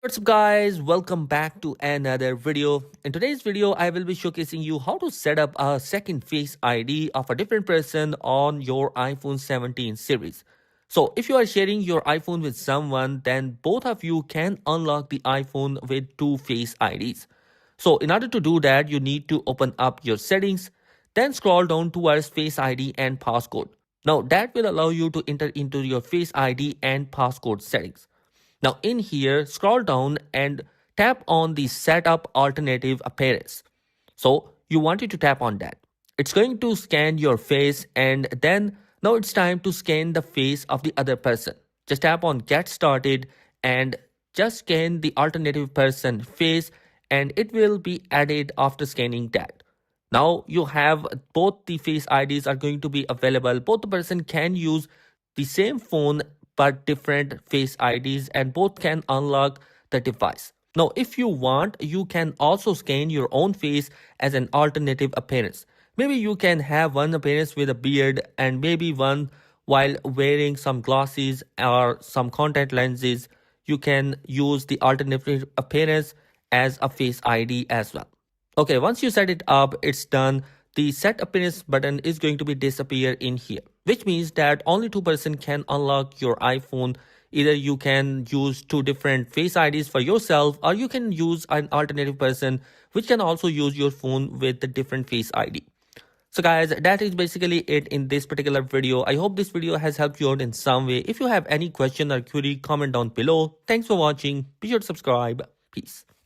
What's up guys, welcome back to another video. In today's video I will be showcasing you how to set up a second face ID of a different person on your iPhone 17 series. So if you are sharing your iPhone with someone, then both of you can unlock the iPhone with two face IDs. So in order to do that, you need to open up your settings, then scroll down towards face ID and passcode. Now that will allow you to enter into your face ID and passcode settings. Now in here, scroll down and tap on the setup alternative appearance. So you wanted to tap on that. It's going to scan your face and then now it's time to scan the face of the other person. Just tap on get started and just scan the alternative person face and it will be added after scanning that. Now you have both the face IDs are going to be available. Both the person can use the same phone but different face IDs and both can unlock the device. Now, if you want, you can also scan your own face as an alternative appearance. Maybe you can have one appearance with a beard and maybe one while wearing some glasses or some contact lenses. You can use the alternative appearance as a face ID as well. Okay, once you set it up, it's done. The set appearance button is going to be disappear in here, which means that only two-person can unlock your iPhone. Either you can use two different face IDs for yourself or you can use an alternative person which can also use your phone with the different face ID. So guys, that is basically it in this particular video. I hope this video has helped you out in some way. If you have any question or query, comment down below. Thanks for watching. Be sure to subscribe. Peace.